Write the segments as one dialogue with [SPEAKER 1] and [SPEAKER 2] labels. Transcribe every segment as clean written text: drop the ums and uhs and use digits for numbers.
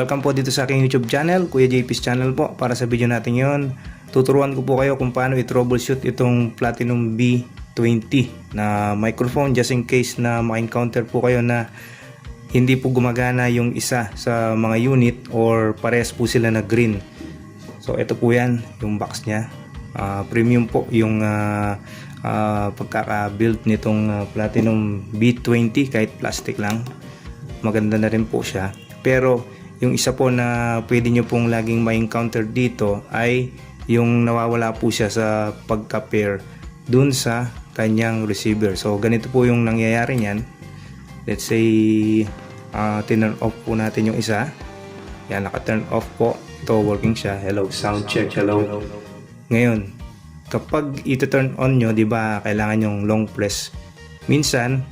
[SPEAKER 1] welcome po dito sa aking YouTube channel, Kuya JP's channel po. Para sa video natin yon, tuturuan ko po kayo kung paano i-troubleshoot itong Platinum B20 na microphone, just in case na maka-encounter po kayo na hindi po gumagana yung isa sa mga unit or parehas po sila na green. So ito po yan, yung box nya. Premium po yung pagkaka-build nitong Platinum B20, kahit plastic lang. Maganda na rin po siya. Pero yung isa po na pwede nyo pong laging ma-encounter dito ay yung nawawala po siya sa pagka-pair dun sa kanyang receiver. So ganito po yung nangyayari niyan. Let's say turn off po natin yung isa. Yan, naka-turn off po. Ito, working siya. Hello, sound check. Hello. Ngayon, kapag ito-turn on nyo, di ba, kailangan yung long press. Minsan,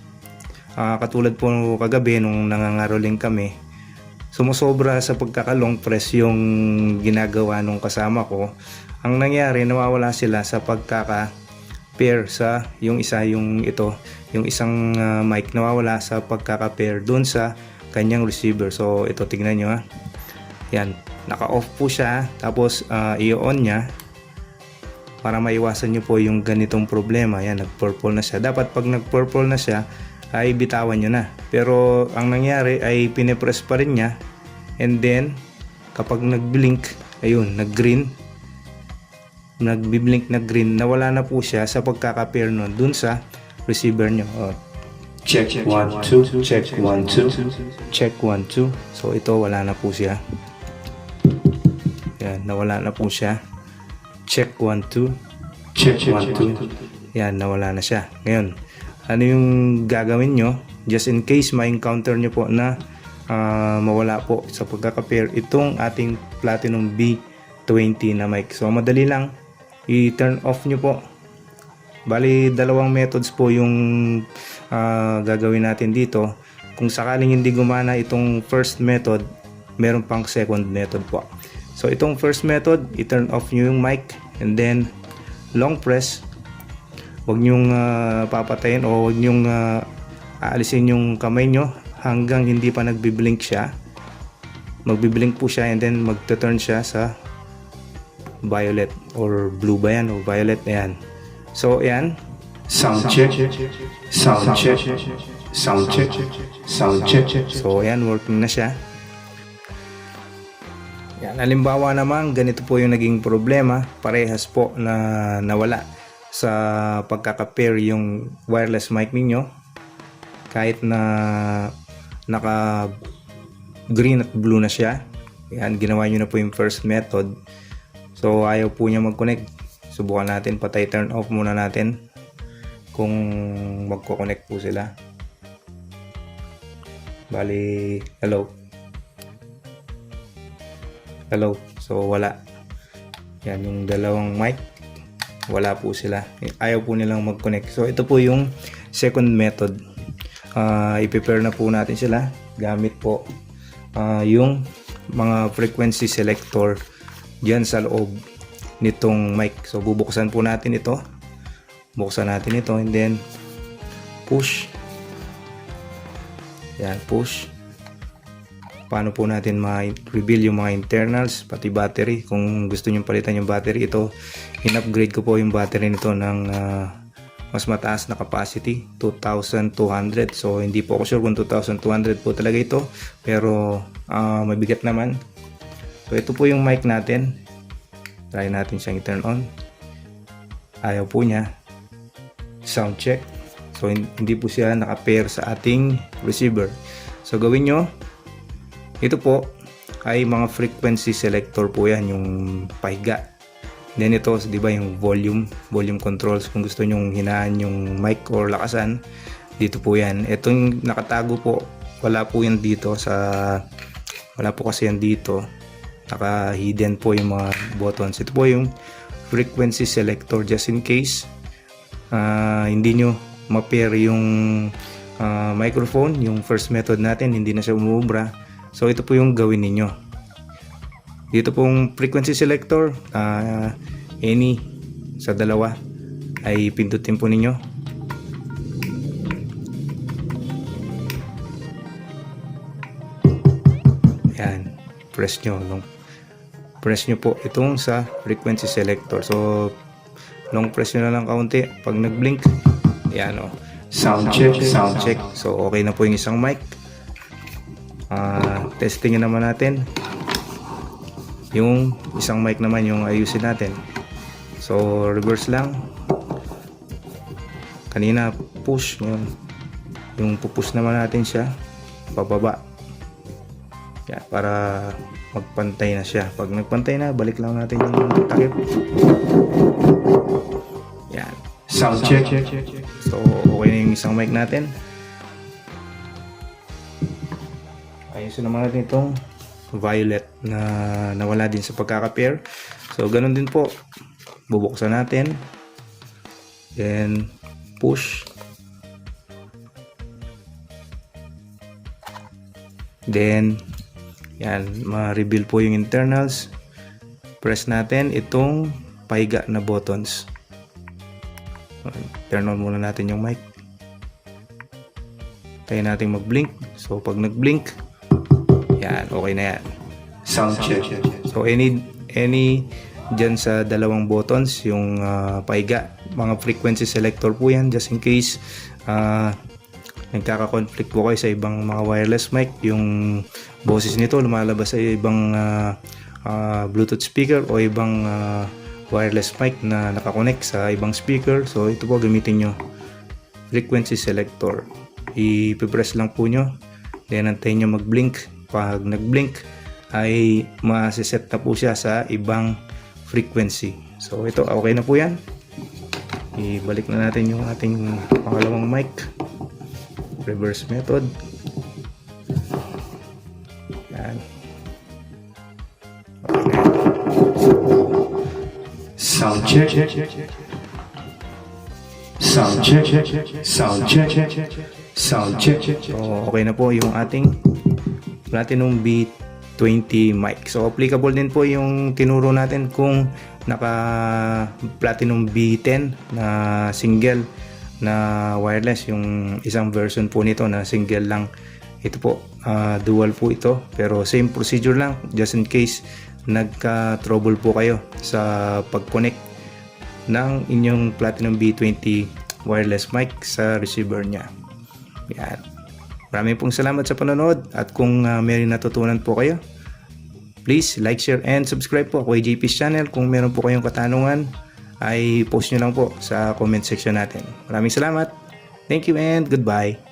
[SPEAKER 1] katulad po kagabi nung nangangaroling kami, sumusobra sa pagkaka-long press yung ginagawa nung kasama ko. Ang nangyari, nawawala sila sa pagkaka-pair sa yung isa, yung ito, yung isang mic nawawala sa pagkaka-pair dun sa kanyang receiver. So ito, tignan nyo ha. Yan, naka-off po siya. Tapos i-on nya para maiwasan nyo po yung ganitong problema. Yan, nag-purple na siya. Dapat pag nag-purple na siya ay bitawan nyo na. Pero ang nangyari ay pinepress pa rin niya, and then kapag nag-blink, ayun, nag-green, nag-blink na green, nawala na po siya sa pagkaka-pair nun dun sa receiver nyo. Check 1, 2, check 1, 2, check 1, 2. So ito, wala na po siya. Yan, nawala na po siya. Check 1, 2, check 1, 2. Yan, nawala na siya. Ngayon, ano yung gagawin nyo just in case ma-encounter nyo po na mawala po sa pagkaka-pair itong ating Platinum B20 na mic. So madali lang, i-turn off nyo po. Bali, dalawang methods po yung gagawin natin dito. Kung sakaling hindi gumana itong first method, meron pang second method po. So itong first method, i-turn off nyo yung mic, and then long press. Huwag nyong papatayin o huwag nyong aalisin yung kamay nyo hanggang hindi pa nagbiblink siya. Magbiblink po siya, and then magta-turn siya sa violet or blue ba yan o violet. Ayan. So ayan, sound check, sound check, sound check, sound check. So ayan, working na siya. Yan, halimbawa naman ganito po yung naging problema, parehas po na nawala sa pagkaka-pair yung wireless mic ninyo, kahit na naka green at blue na siya. Yan, ginawa nyo na po yung first method. So ayaw po niya mag-connect. Subukan natin, patay, turn off muna natin kung magko-connect po sila. Bali, hello. So wala. Yan, yung dalawang mic, wala po sila. Ayaw po nilang mag-connect. So ito po yung second method. I-prepare na po natin sila gamit po yung mga frequency selector dyan sa loob nitong mic. So bubuksan po natin ito. Buksan natin ito, and then push. Yan, push. Paano po natin ma-reveal yung mga internals, pati battery. Kung gusto nyo palitan yung battery, ito, in-upgrade ko po yung battery nito ng mas mataas na capacity, 2200. So hindi po ako sure kung 2200 po talaga ito, pero mabigat naman. So ito po yung mic natin. Try natin siyang i-turn on. Ayaw po niya. Sound check. So hindi po siya naka-pair sa ating receiver. So gawin nyo, ito po ay mga frequency selector po yan, yung pahiga. Then ito, di ba, yung volume controls. Kung gusto nyong hinaan yung mic or lakasan, dito po yan. Itong nakatago po, wala po yan dito wala po kasi yan dito. Naka-hidden po yung mga buttons. Ito po yung frequency selector, just in case hindi nyo ma-pair yung microphone, yung first method natin, hindi na siya umubra. So ito po yung gawin ninyo. Dito pong frequency selector, any sa dalawa ay pindutin po ninyo. Yan. i-press nyo. Press nyo po itong sa frequency selector. So long press nyo na lang kaunti. Pag nag-blink, yan o. Sound check. So okay na po yung isang mic. Testing naman natin yung isang mic naman, yung ayusin natin. So reverse lang. Kanina push, yung pupush naman natin siya pababa. Yan, para magpantay na siya. Pag nagpantay na, balik lang natin yung takip. Yan. Sound check. So okay na yung isang mic natin. Ayusin naman natin itong violet na nawala din sa pagkaka-pair. So ganun din po, bubuksan natin, then push, then yan, ma-reveal po yung internals. Press natin itong pahiga na buttons. Turn on muna natin yung mic. Tayo natin mag-blink. So pag nag-blink, yan, okay na yan. Sound check. So any dyan sa dalawang buttons, yung pahiga, mga frequency selector po yan, just in case nagkaka-conflict po kayo sa ibang mga wireless mic, yung boses nito lumalabas sa ibang Bluetooth speaker o ibang wireless mic na nakakonect sa ibang speaker. So ito po, gamitin nyo frequency selector. I-press lang po nyo, then antayin nyo mag-blink. Pag nag-blink ay ma-set na po siya sa ibang frequency. So ito, okay na po yan. Ibalik na natin yung ating pangalawang mic, reverse method. Yan. Okay. Sound check. So okay na po yung ating Platinum B20 mic. So applicable din po yung tinuro natin kung naka Platinum B10 na single na wireless, yung isang version po nito na single lang. Ito po, dual po ito, pero same procedure lang, just in case nagka-trouble po kayo sa pag-connect ng inyong Platinum B20 wireless mic sa receiver nya. Yan. Maraming pong salamat sa panonood, at kung may natutunan po kayo, please like, share, and subscribe po ako kay JP's channel. Kung meron po kayong katanungan, ay post nyo lang po sa comment section natin. Maraming salamat. Thank you and goodbye.